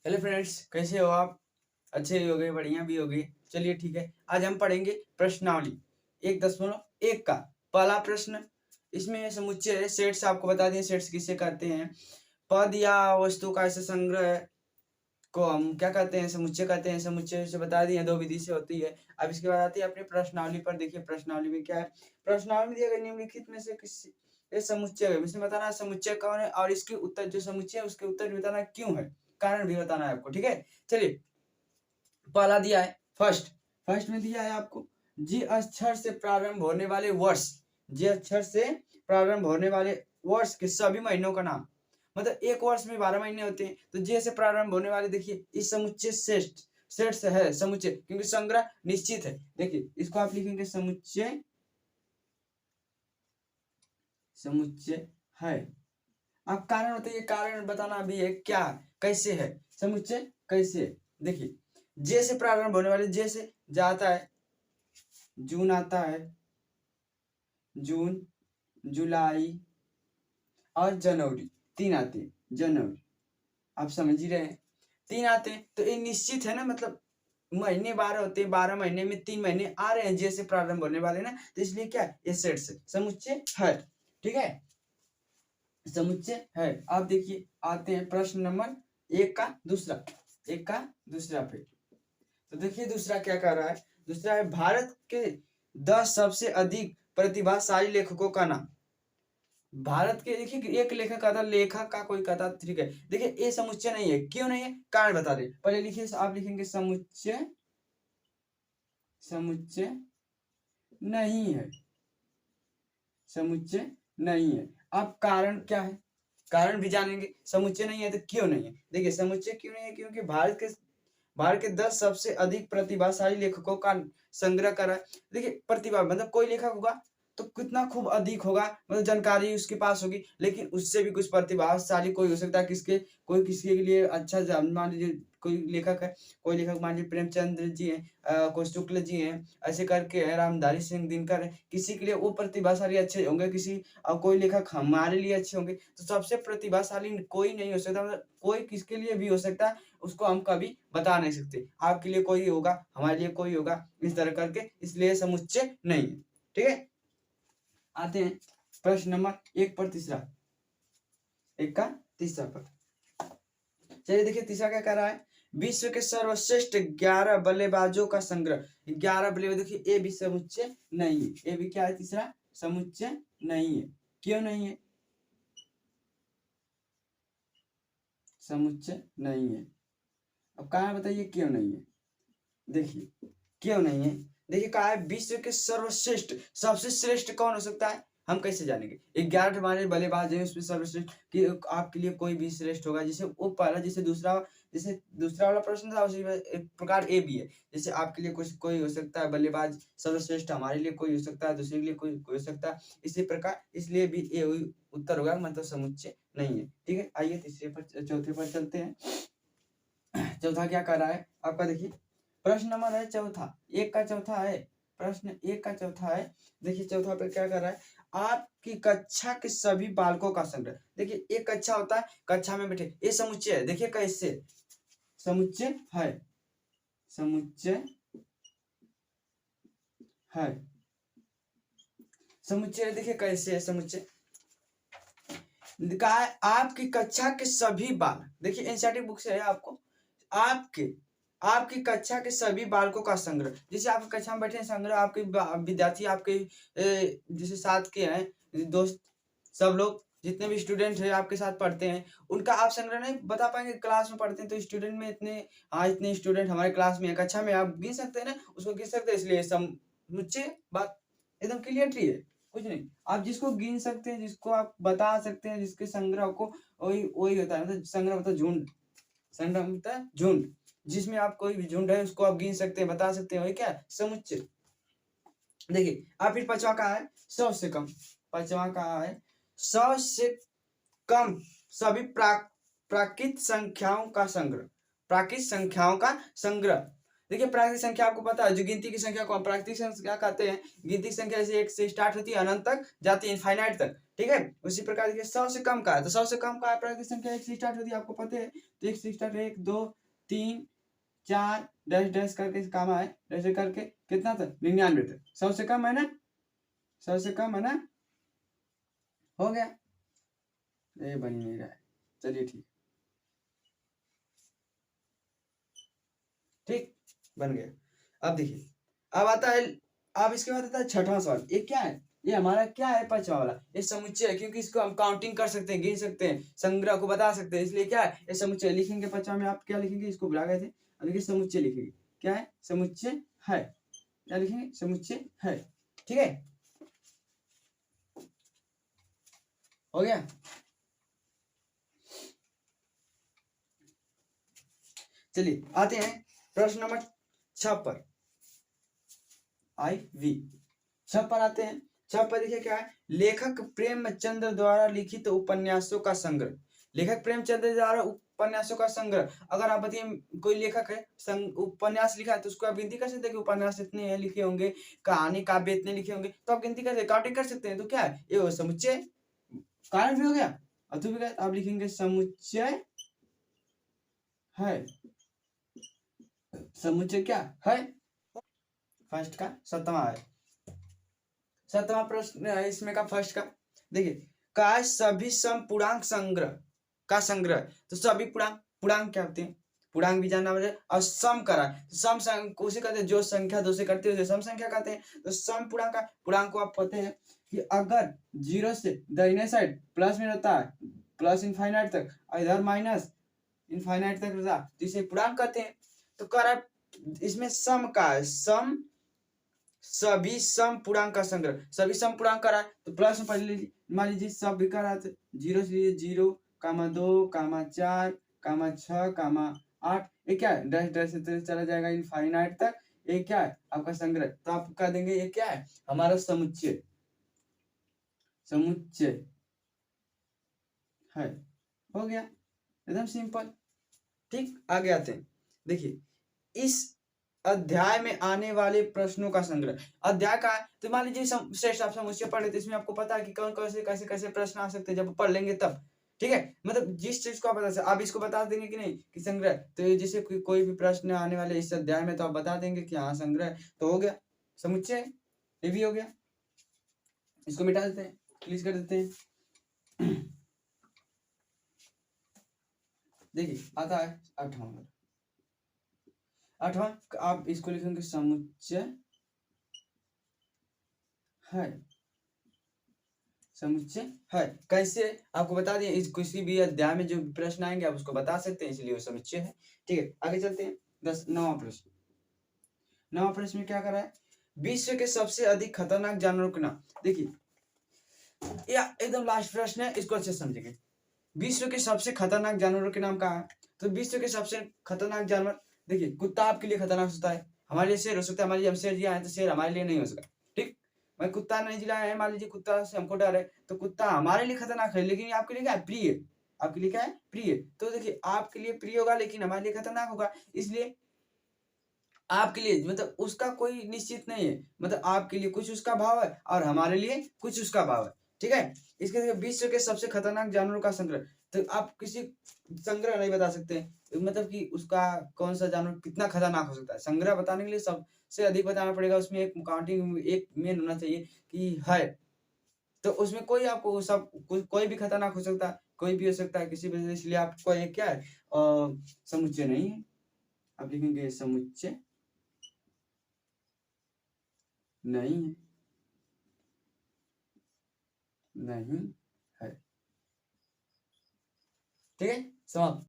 Hello friends, कैसे हो आप? अच्छे ही होंगे, बढ़िया भी होंगे। चलिए ठीक है, आज हम पढ़ेंगे प्रश्नावली 1.1 का पहला प्रश्न। इसमें समुच्चय सेट्स आपको बता दें, सेट्स किसे कहते हैं। पद या वस्तु का ऐसे संग्रह को हम क्या कहते हैं, समुच्चय कहते हैं। समुच्चय से बता दिए, दो विधि से होती है। अब इसके बाद आती है अपनी प्रश्नावली पर। देखिए प्रश्नावली में क्या है। प्रश्नावली में दिया गया निम्नलिखित में से किसी ये समुच्चय है, इसमें बताना समुच्चय कौन है और इसके उत्तर जो समुच्चय है उसके उत्तर भी बताना क्यों है, कारण भी बताना है आपको। ठीक है, चलिए पहला दिया है फर्स्ट। फर्स्ट में दिया है आपको जी अक्षर से प्रारंभ होने वाले वर्ष। जी अक्षर से प्रारंभ होने वाले वर्ष के सभी महीनों का नाम। मतलब एक वर्ष में 12 महीने होते हैं, तो जे से प्रारंभ होने वाले देखिए इस समुच्चय सेट सेट से है समुच्चय, क्योंकि संग्रह निश्चित है। देखिए इसको आप लिखेंगे समुच्चय, समुच्चय है। अब कारण होता है, कारण बताना भी है क्या कैसे है समुच्चय कैसे है। देखिए जे से प्रारंभ होने वाले, जे से जाता है जून आता है, जून, जुलाई और जनवरी, तीन आते हैं। जनवरी आप समझ ही रहे हैं, तीन आते हैं तो ये निश्चित है ना। मतलब महीने 12 होते हैं, 12 महीने में 3 महीने आ रहे हैं जे से प्रारंभ होने वाले ना, तो इसलिए क्या ये सेट से समुच्चय है। ठीक है, समुच्चय है। आप देखिए आते हैं प्रश्न नंबर एक का दूसरा, एक का दूसरा पे। तो देखिए दूसरा क्या कह रहा है। दूसरा है भारत के 10 सबसे अधिक प्रतिभाशाली लेखकों का नाम। भारत के देखिए एक लेखक का था, लेखक का कोई कहता, ठीक है। देखिए ये समुच्चय नहीं है, क्यों नहीं है कारण बता दे। पहले लिखिए, आप लिखेंगे समुच्चय, समुच्चय नहीं है, समुच्चय नहीं है। अब कारण क्या है, कारण भी जानेंगे। समुच्चय नहीं है तो क्यों नहीं है। देखिए समुच्चय क्यों नहीं है, क्योंकि भारत के 10 सबसे अधिक प्रतिभाशाली लेखकों का संग्रह करा है। देखिए प्रतिभा मतलब कोई लेखक होगा तो कितना खूब अधिक होगा, मतलब जानकारी उसके पास होगी, लेकिन उससे भी कुछ प्रतिभाशाली कोई हो सकता है। किसके कोई किसी के लिए अच्छा, मान लीजिए कोई लेखक है, कोई लेखक मान लीजिए प्रेमचंद्र जी हैं, कोई शुक्ल जी हैं, ऐसे करके है, रामधारी सिंह दिनकर है। किसी के लिए वो प्रतिभाशाली अच्छे होंगे, किसी कोई लेखक हमारे लिए अच्छे होंगे। तो सबसे प्रतिभाशाली कोई नहीं हो सकता, मतलब कोई किसके लिए भी हो सकता है, उसको हम कभी बता नहीं सकते। आपके लिए कोई होगा, हमारे लिए कोई होगा, इस तरह करके, इसलिए समुच्चय नहीं है। ठीक है, आते हैं प्रश्न नंबर एक पर तीसरा, एक का तीसरा पर। चलिए देखिए तीसरा क्या कह रहा है। विश्व के सर्वश्रेष्ठ 11 बल्लेबाजों का संग्रह। 11 बल्लेबाज, देखिए ये भी समुच्चय नहीं है। ये भी क्या है, तीसरा समुच्चय नहीं है। क्यों नहीं है, समुच्चय नहीं है। अब कहा बताइए क्यों नहीं है। देखिए क्यों नहीं है। देखिए कहा है विश्व के सर्वश्रेष्ठ, सबसे श्रेष्ठ कौन हो सकता है, हम कैसे जानेंगे। 11 हमारे बल्लेबाज है, उसमें सर्वश्रेष्ठ कि आपके लिए कोई भी श्रेष्ठ होगा। जैसे वो पहला, जैसे दूसरा वाला प्रश्न था, उसी एक प्रकार ए भी है। जैसे आपके लिए कुछ कोई हो सकता है बल्लेबाज सर्वश्रेष्ठ, हमारे लिए कोई हो सकता है, दूसरे के लिए कोई हो सकता है, इसी प्रकार इसलिए भी ए उत्तर होगा, मतलब समुच्चय नहीं है। ठीक है, आइए तीसरे पर, चौथे पर चलते हैं। चौथा क्या कर रहा है आपका, देखिए प्रश्न नंबर है चौथा, एक का चौथा है। प्रश्न एक का चौथा है। देखिए चौथा पे क्या कर रहा है, आपकी कक्षा के सभी बालकों का संग्रह। देखिए एक कक्षा होता है, कक्षा में बैठे, ये समुच्चय है। देखिए कैसे समुच्चय है, समुच्चय है, समुच्चय देखिए कैसे है समुच्चय। कहा है आपकी कक्षा के सभी बाल, देखिए एनसीईआरटी बुक से है आपको, आपके आपकी कक्षा के सभी बालकों का संग्रह। जैसे आप कक्षा में बैठे हैं, संग्रह आपके विद्यार्थी आपके जैसे साथ के हैं दोस्त, सब लोग जितने भी स्टूडेंट हैं आपके साथ पढ़ते हैं, उनका आप संग्रह नहीं बता पाएंगे। क्लास में पढ़ते हैं तो स्टूडेंट में इतने, हाँ इतने स्टूडेंट हमारे क्लास में है, कक्षा में आप गिन सकते हैं ना, उसको गिन सकते हैं। इसलिए समुच्चय बात एकदम क्लियर है, कुछ नहीं। आप जिसको गिन सकते हैं, जिसको आप बता सकते हैं, जिसके संग्रह को, वही वही होता है। मतलब संग्रह मतलब झुंड, संग्रह मतलब झुंड, जिसमें आप कोई भी झुंड है उसको आप गिन सकते हैं, बता सकते हैं, वही क्या समुच्चय। देखिए आप फिर पांचवा का है 100 से कम। पांचवा का है 100 से कम सभी प्राकृत संख्याओं का संग्रह। प्राकृत संख्याओं का संग्रह देखिए प्राकृतिक संख्या आपको पता है, जो गिनती की संख्या को प्राकृतिक संख्या कहते हैं। गिनती की संख्या जैसे 1 से स्टार्ट होती है, अनंत तक जाती है, इनफाइनाइट तक, ठीक है। उसी प्रकार देखिए 100 से कम का है, तो 100 से कम का प्राकृतिक संख्या 1 से स्टार्ट होती है, आपको पता है। तो 1 से स्टार्ट 1 2 3 4 डैश डैश करके काम है, ऐसे करके कितना तक 99 तक। 100 से कम है ना, 100 से कम है ना, हो गया। ये बन ही नहीं रहा है, चलिए ठीक, ठीक बन गया। अब देखिए, अब आता है, अब इसके बाद आता है छठवां सवाल। ये क्या है, ये हमारा क्या है, पांचवा वाला, ये समुच्चय है, क्योंकि इसको हम काउंटिंग कर सकते हैं, गिन सकते हैं, संग्रह को बता सकते हैं, इसलिए क्या है, ये समुच्चय लिखेंगे। पांचवा में आप क्या लिखेंगे, इसको भुला गए थे, अब देखिए समुच्चय लिखेंगे। क्या है, समुच्चय है, क्या लिखेंगे, समुच्चय है, ठीक है, हो गया। चलिए आते हैं प्रश्न नंबर 6 पर, IV 6 पर आते हैं। 6 पर देखिए क्या है, लेखक प्रेमचंद्र द्वारा लिखित उपन्यासों का संग्रह। लेखक प्रेमचंद्र द्वारा उपन्यासों का संग्रह। अगर आप बताइए कोई लेखक है उपन्यास लिखा है, तो उसको आप गिनती कर सकते हैं कि उपन्यास इतने लिखे होंगे, कहानी काव्य इतने लिखे होंगे, तो आप गिनती कर सकते, काउंटिंग कर सकते हैं। तो क्या है, ये समुच्चय कारण भी हो गया। और तो भी आप लिखेंगे समुच्चय है, समुच्चय क्या है, फर्स्ट का 7वां है, 7वां प्रश्न इसमें का फर्स्ट का। देखिए, का सभी सम पूर्णांक संग्रह का संग्रह। तो सभी पूर्णांक, पूर्णांक क्या होते हैं, पूर्णांक भी जानना मुझे, और सम करा, तो सम उसे कहते हैं जो संख्या दो से करती है उसे सम संख्या कहते हैं। तो सम पूर्णांक का, पूर्णांक को आप पता है कि अगर 0 से दाहिने साइड प्लस में रहता है, प्लस इनफाइनाइट तक, और इधर माइनस इनफाइनाइट तक रहता है, तो इसे पूर्णांक कहते हैं। तो करा इसमें सम का है, सम सभी सम पूर्णांक का संग्रह, सभी सम पूर्णांक करा है, तो प्लस में पढ़ लीजिए, मान लीजिए सब भी करा, तो 0 से लीजिए 0, 2, 4, 6, 8, ये क्या है, डैश डैश से चला जाएगा इनफाइनाइट तक। ये क्या है, आपका संग्रह। तो आप कह देंगे ये क्या है, हमारा समुच्चय, समुच्चय है, हो गया, एकदम सिंपल। ठीक, आगे आते हैं। देखिए, इस अध्याय में आने वाले प्रश्नों का संग्रह। अध्याय का, तो मान लीजिए श्रेष्ठ आप समुच्चय पढ़ लेते, इसमें आपको पता है कि कौन कौन से कैसे कैसे प्रश्न आ सकते हैं, जब पढ़ लेंगे तब, ठीक है। मतलब जिस चीज को आप बता, आप इसको बता देंगे कि नहीं कि संग्रह, तो जैसे कोई भी प्रश्न आने वाले इस अध्याय में, तो आप बता देंगे कि हाँ संग्रह, तो हो गया समुच्चय, ये भी हो गया। इसको मिटा देते हैं, क्लियर कर देते हैं। देखिए आता है 8वां, 8वां आप इसको लिखेंगे समुच्चय है, समुच्चय है। कैसे, आपको बता दें, इस किसी भी अध्याय में जो प्रश्न आएंगे आप उसको बता सकते हैं, इसलिए वो समुच्चय है, ठीक है। आगे चलते हैं, 9वां प्रश्न। 9वां प्रश्न में क्या कर रहा है, विश्व के सबसे अधिक खतरनाक जानवरों के नाम। देखिए, या एकदम लास्ट प्रश्न है, इसको अच्छे से समझेंगे। विश्व के सबसे खतरनाक जानवरों के नाम कहा है, तो विश्व के सबसे खतरनाक जानवर, देखिए कुत्ता आपके लिए खतरनाक होता है, हमारे लिए शेर हो सकता है, हमारे लिए हम शेर जिया है, तो शेर हमारे लिए नहीं हो सकता, ठीक। मैं कुत्ता नहीं जिलाया है, मान लीजिए कुत्ता से हमको डर है, तो कुत्ता हमारे लिए खतरनाक है, लेकिन आपके लिए क्या है, प्रिय, आपके लिए क्या है, प्रिय। तो देखिए आपके लिए प्रिय होगा, लेकिन हमारे लिए खतरनाक होगा, इसलिए आपके लिए मतलब उसका कोई निश्चित नहीं है, मतलब आपके लिए कुछ उसका भाव है और हमारे लिए कुछ उसका भाव है, ठीक है। इसके विश्व के सबसे खतरनाक जानवरों का संग्रह, तो आप किसी संग्रह नहीं बता सकते, मतलब कि उसका कौन सा जानवर कितना खतरनाक हो सकता है, संग्रह बताने के लिए सबसे अधिक बताना पड़ेगा, उसमें एक काउंटिंग एक मेन होना चाहिए कि है, तो उसमें कोई आपको सब कोई भी खतरनाक हो सकता है, कोई भी हो सकता है किसी वजह से, इसलिए आपको ये क्या है, समुच्चय नहीं है, आप लिखेंगे समुच्चय नहीं है, नहीं है, ठीक है, समाप्त।